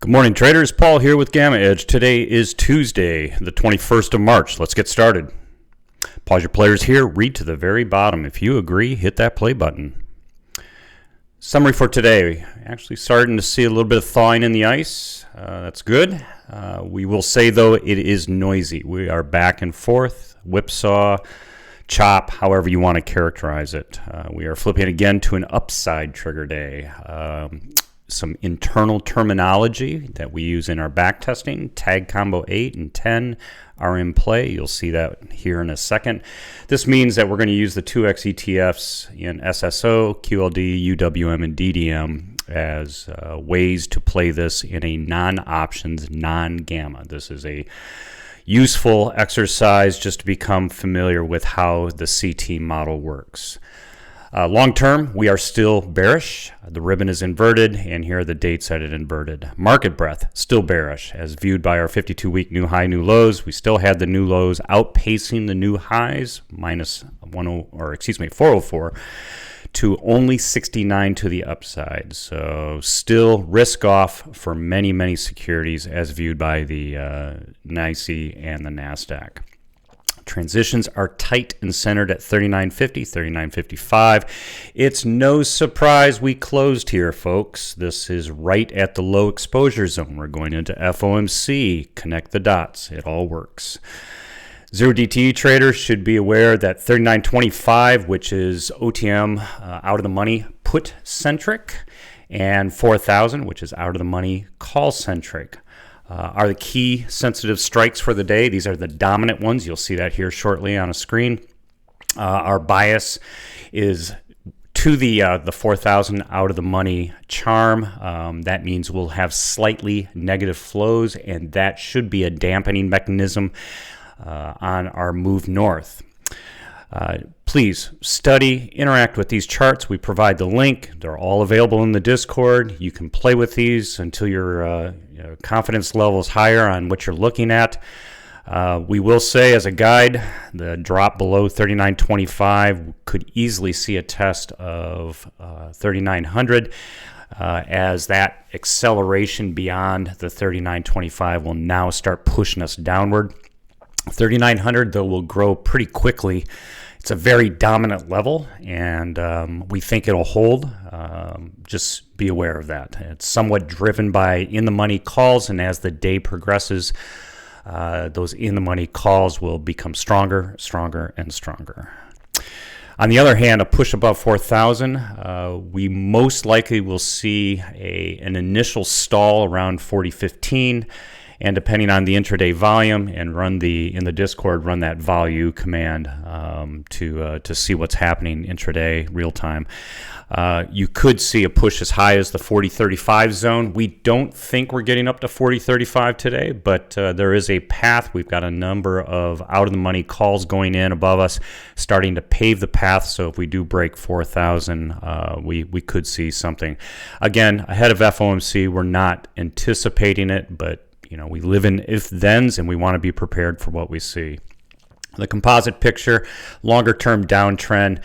Good morning, traders. Paul here with GammaEdge. Today is Tuesday, the 21st of March. Let's get started. Pause your players here. Read to the very bottom. If you agree, hit that play button. Summary for today. Actually starting to see a little bit of thawing in the ice. That's good. We will say, though, it is noisy. We are back and forth, whipsaw, chop, however you want to characterize it. We are flipping again to an upside trigger day. Some internal terminology that we use in our back testing. Tag combo 8 and 10 are in play. You'll see that here in a second. This means that we're going to use the 2x ETFs in SSO, QLD, UWM, and DDM as ways to play this in a non-options, non-gamma. This is a useful exercise just to become familiar with how the CT model works. Long term, we are still bearish. The ribbon is inverted, and here are the dates that it inverted. Market breadth, still bearish, as viewed by our 52-week new high, new lows. We still had the new lows outpacing the new highs, minus 404 to only 69 to the upside. So still risk off for many, many securities as viewed by the NYSE and the NASDAQ. Transitions are tight and centered at 39.50, 39.55. It's no surprise we closed here, folks. This is right at the low exposure zone. We're going into FOMC. Connect the dots. It all works. Zero DTE traders should be aware that 39.25, which is OTM out of the money put centric, and 4,000, which is out of the money call centric. Are the key sensitive strikes for the day. These are the dominant ones. You'll see that here shortly on a screen. Our bias is to the 4,000 out of the money charm. That means we'll have slightly negative flows, and that should be a dampening mechanism on our move north. Please study, interact with these charts. We provide the link. They're all available in the Discord. You can play with these until your confidence level is higher on what you're looking at. We will say as a guide, the drop below 39.25 could easily see a test of 3,900 as that acceleration beyond the 39.25 will now start pushing us downward. 3,900, though, will grow pretty quickly. It's a very dominant level, and we think it'll hold. Just be aware of that. It's somewhat driven by in-the-money calls, and as the day progresses, those in-the-money calls will become stronger, stronger, and stronger. On the other hand, a push above 4,000, we most likely will see an initial stall around 40.15. And depending on the intraday volume, and in the Discord, run that value command to see what's happening intraday, real time. You could see a push as high as the 40.35 zone. We don't think we're getting up to 40.35 today, but there is a path. We've got a number of out-of-the-money calls going in above us, starting to pave the path. So if we do break 4,000, we could see something. Again, ahead of FOMC, we're not anticipating it, but we live in if-thens, and we want to be prepared for what we see. The composite picture, longer-term downtrend,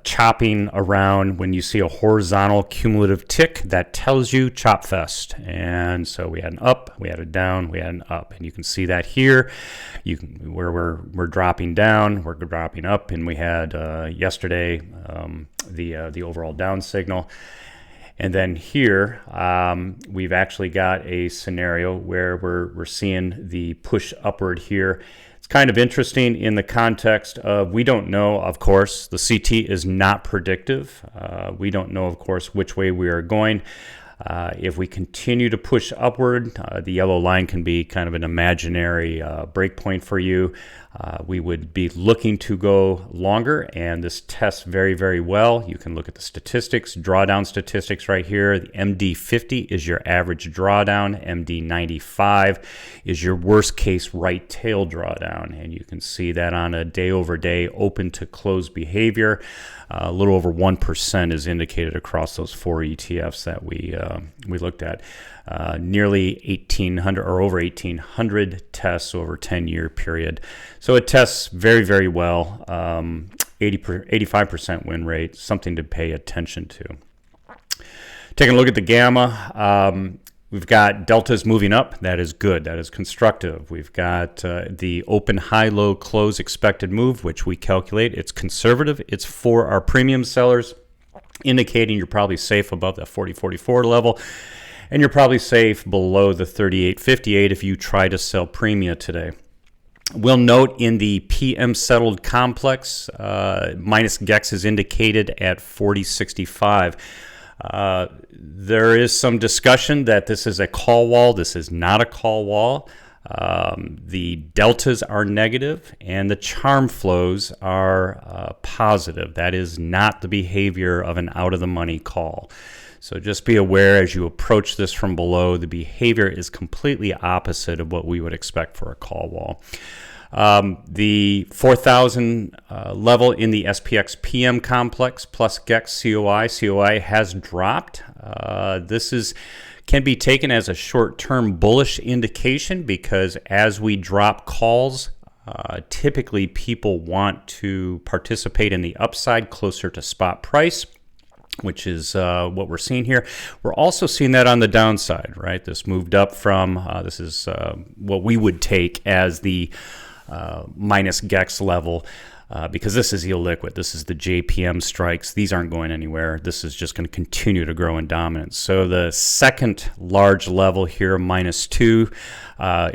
chopping around. When you see a horizontal cumulative tick, that tells you chop fest. And so we had an up, we had a down, we had an up. And you can see that here. Where we're dropping down, we're dropping up, and we had yesterday the overall down signal. And then here, we've actually got a scenario where we're seeing the push upward here. It's kind of interesting in the context of we don't know, of course, the CT is not predictive. We don't know, of course, which way we are going. If we continue to push upward, the yellow line can be kind of an imaginary breakpoint for you. We would be looking to go longer, and this tests very, very well. You can look at the statistics, drawdown statistics right here. The MD50 is your average drawdown. MD95 is your worst case right tail drawdown, and you can see that on a day-over-day open to close behavior. A little over 1% is indicated across those four ETFs that we looked at. Nearly 1,800 or over 1,800 tests over a 10-year period. So it tests very, very well. 85% win rate, something to pay attention to. Taking a look at the gamma, We've got deltas moving up. That is good. That is constructive. We've got the open high low close expected move, which we calculate. It's conservative. It's for our premium sellers, indicating you're probably safe above that 40.44 level, and you're probably safe below the 38.58 if you try to sell premia today. We'll note in the PM-Settled Complex, minus GEX is indicated at 40.65. There is some discussion that this is a call wall. This is not a call wall. The deltas are negative and the charm flows are positive. That is not the behavior of an out-of-the-money call. So just be aware as you approach this from below, the behavior is completely opposite of what we would expect for a call wall. The 4,000 level in the SPX PM complex plus GEX COI has dropped. This can be taken as a short-term bullish indication because as we drop calls, typically people want to participate in the upside closer to spot price, which is what we're seeing here. We're also seeing that on the downside, right? This moved up from, this is what we would take as the minus GEX level because this is illiquid. This is the JPM strikes. These aren't going anywhere. This is just going to continue to grow in dominance. So the second large level here, -2,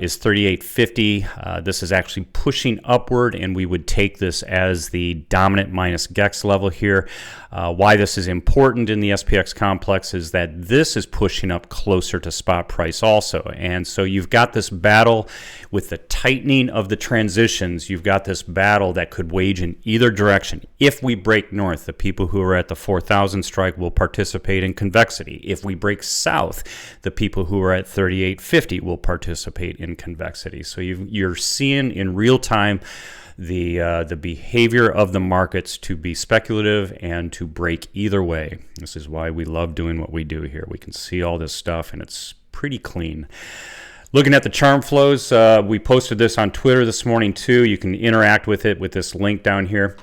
is 38.50. This is actually pushing upward, and we would take this as the dominant minus GEX level here. Why this is important in the SPX complex is that this is pushing up closer to spot price also. And so you've got this battle with the tightening of the transitions. You've got this battle that could wage in either direction. If we break north, the people who are at the 4,000 strike will participate in convexity. If we break south, the people who are at 38.50 will participate in convexity. So you're seeing in real time the behavior of the markets to be speculative and to break either way. This is why we love doing what we do here. We can see all this stuff and it's pretty clean. Looking at the charm flows, we posted this on Twitter this morning too. You can interact with it with this link down here.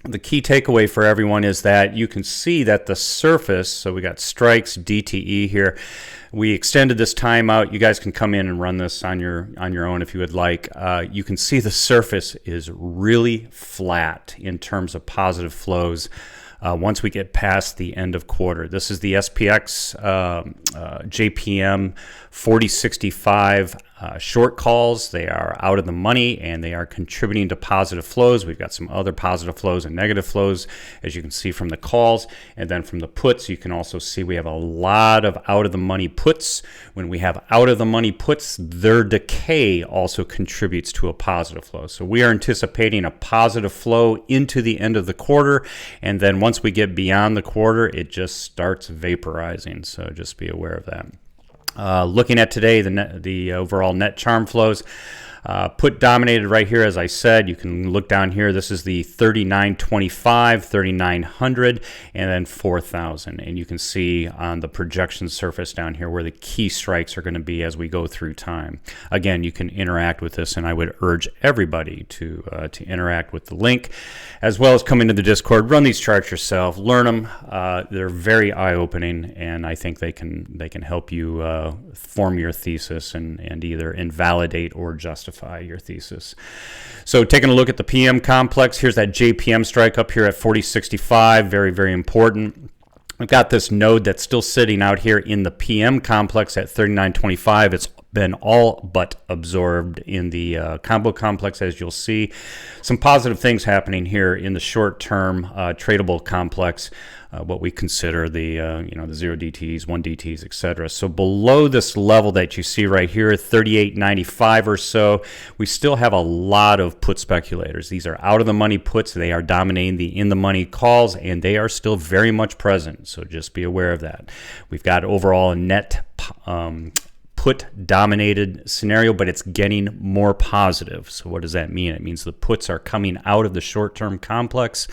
The key takeaway for everyone is that you can see that the surface, so we got strikes, DTE here. We extended this time out. You guys can come in and run this on your own if you would like. You can see the surface is really flat in terms of positive flows once we get past the end of quarter. This is the SPX JPM 4065 short calls. They are out of the money and they are contributing to positive flows. We've got some other positive flows and negative flows, as you can see from the calls. And then from the puts, you can also see we have a lot of out of the money puts. When we have out of the money puts, their decay also contributes to a positive flow. So we are anticipating a positive flow into the end of the quarter. And then once we get beyond the quarter, it just starts vaporizing. So just be aware of that. Looking at today, the overall net charm flows, put dominated right here, as I said. You can look down here. This is the 3925, 3900, and then 4000. And you can see on the projection surface down here where the key strikes are going to be as we go through time. Again, you can interact with this, and I would urge everybody to interact with the link, as well as come into the Discord, run these charts yourself, learn them. They're very eye-opening, and I think they can help you form your thesis and either invalidate or justify your thesis. So taking a look at the PM complex, here's that JPM strike up here at 4065, very, very important. We've got this node that's still sitting out here in the PM complex at 3925. It's been all but absorbed in the combo complex, as you'll see. Some positive things happening here in the short-term tradable complex, what we consider the the 0 DTs, 1 DTs, etc. So below this level that you see right here, 38.95 or so, we still have a lot of put speculators. These are out of the money puts. They are dominating the in the money calls, and they are still very much present. So just be aware of that. We've got overall a net put dominated scenario, but it's getting more positive. So what does that mean? It means the puts are coming out of the short-term complex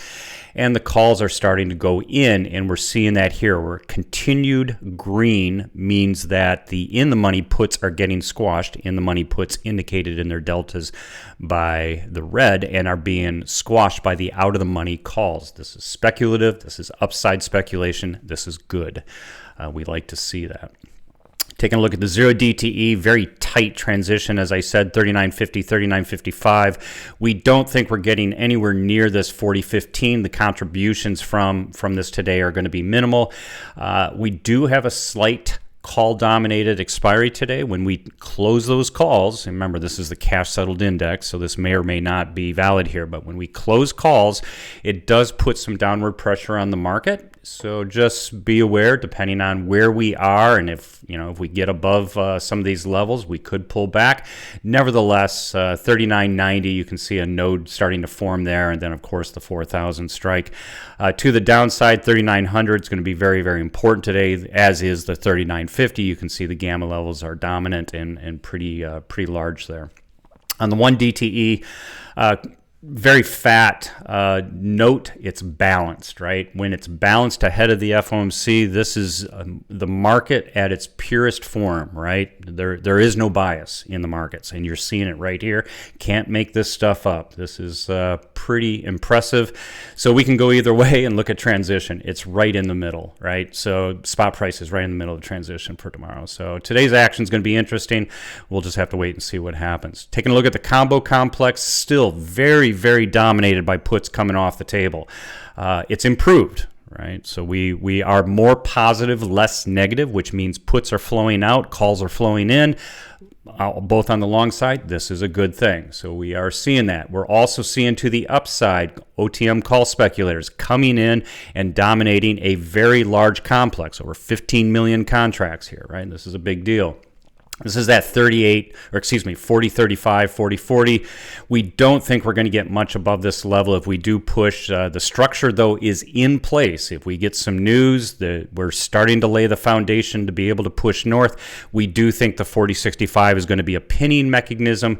and the calls are starting to go in, and we're seeing that here where continued green means that the in-the-money puts are getting squashed. In-the-money puts indicated in their deltas by the red and are being squashed by the out-of-the-money calls. This is speculative. This is upside speculation. This is good. We like to see that. Taking a look at the 0 DTE, very tight transition, as I said, 39.50, 39.55. We don't think we're getting anywhere near this 40.15. The contributions from this today are going to be minimal. We do have a slight call-dominated expiry today. When we close those calls, and remember this is the cash-settled index, so this may or may not be valid here, but when we close calls, it does put some downward pressure on the market. So just be aware, depending on where we are, and if we get above some of these levels, we could pull back. Nevertheless, 39.90, you can see a node starting to form there, and then of course the 4,000 strike. To the downside, 3900 is going to be very, very important today, as is the 39.50. You can see the gamma levels are dominant and pretty large there. On the 1 DTE, very fat. Note it's balanced, right? When it's balanced ahead of the FOMC, this is the market at its purest form, right? There is no bias in the markets, and you're seeing it right here. Can't make this stuff up. This is pretty impressive. So we can go either way and look at transition. It's right in the middle, right? So spot price is right in the middle of transition for tomorrow. So today's action is going to be interesting. We'll just have to wait and see what happens. Taking a look at the combo complex, still very, very dominated by puts coming off the table. It's improved, right? So we are more positive, less negative, which means puts are flowing out, calls are flowing in, both on the long side. This is a good thing. So we are seeing that. We're also seeing to the upside, OTM call speculators coming in and dominating a very large complex, over 15 million contracts here, right? This is a big deal. This is that 40-35, 40-40. We don't think we're going to get much above this level if we do push. The structure, though, is in place. If we get some news that we're starting to lay the foundation to be able to push north, we do think the 40-65 is going to be a pinning mechanism.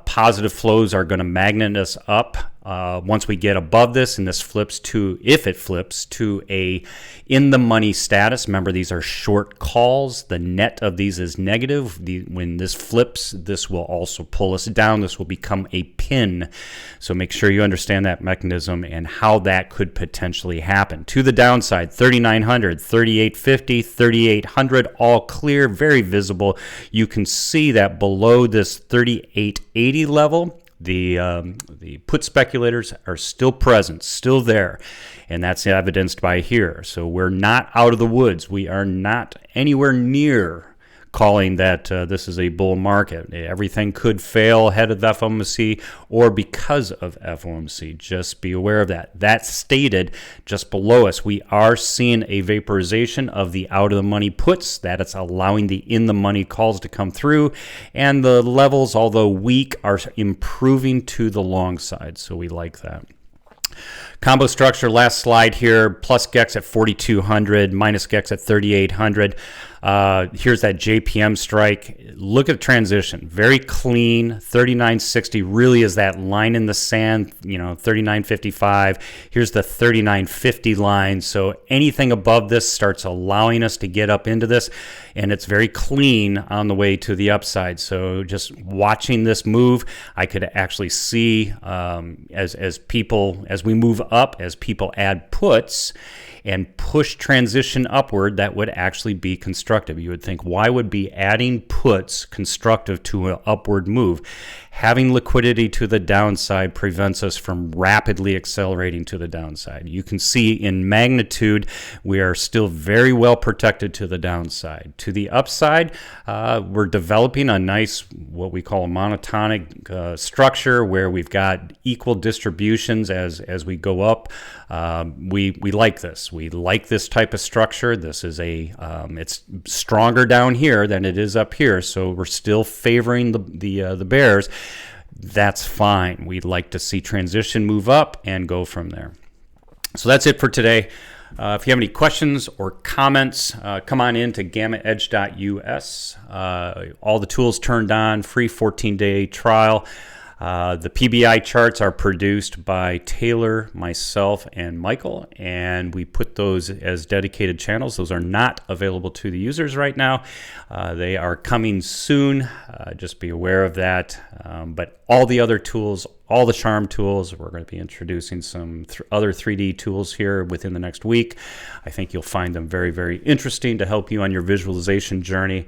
Positive flows are going to magnet us up. Once we get above this, and this flips to, if it flips to a in the money status, remember these are short calls, the net of these is negative. When this flips, this will also pull us down. This will become a pin. So make sure you understand that mechanism and how that could potentially happen. To the downside, 3900, 3850, 3800, all clear, very visible. You can see that below this 3880 level, the put speculators are still present, still there, and that's evidenced by here. So we're not out of the woods. We are not anywhere near calling that this is a bull market. Everything could fail ahead of FOMC or because of FOMC. Just be aware of that. That stated, just below us, we are seeing a vaporization of the out-of-the-money puts. That it's allowing the in-the-money calls to come through. And the levels, although weak, are improving to the long side. So we like that. Combo structure, last slide here, plus GEX at 4,200, minus GEX at 3,800. Here's that JPM strike. Look at the transition, very clean. 39.60 really is that line in the sand, 39.55. Here's the 39.50 line. So anything above this starts allowing us to get up into this, and it's very clean on the way to the upside. So just watching this move, I could actually see as we move up, as people add puts and push transition upward, that would actually be constructive. You would think, why would be adding puts constructive to an upward move? Having liquidity to the downside prevents us from rapidly accelerating to the downside. You can see in magnitude, we are still very well protected to the downside. To the upside, we're developing a nice, what we call a monotonic structure, where we've got equal distributions as we go up. We like this. We like this type of structure. This is it's stronger down here than it is up here, so we're still favoring the bears. That's fine. We'd like to see transition move up and go from there. So that's it for today. If you have any questions or comments, come on in to GammaEdge.us. All the tools turned on, free 14-day trial. The PBI charts are produced by Taylor, myself, and Michael, and we put those as dedicated channels. Those are not available to the users right now. They are coming soon. Just be aware of that. But all the other tools all the charm tools. We're going to be introducing some other 3D tools here within the next week. I think you'll find them very, very interesting to help you on your visualization journey.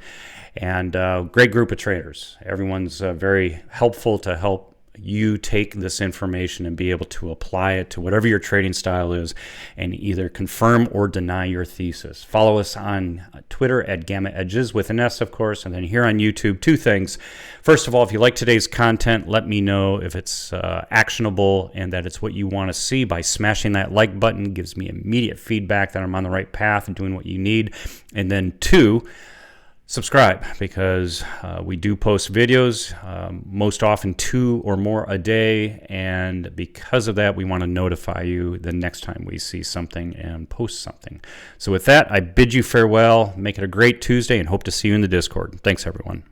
And great group of traders. Everyone's very helpful to help you take this information and be able to apply it to whatever your trading style is and either confirm or deny your thesis. Follow us on Twitter at GammaEdges with an S, of course, and then here on YouTube, two things. First of all, if you like today's content, let me know if it's actionable and that it's what you want to see by smashing that like button. It gives me immediate feedback that I'm on the right path and doing what you need. And then two, subscribe, because we do post videos, most often 2 or more a day, and because of that we want to notify you the next time we see something and post something. So with that, I bid you farewell, make it a great Tuesday, and hope to see you in the Discord. Thanks everyone.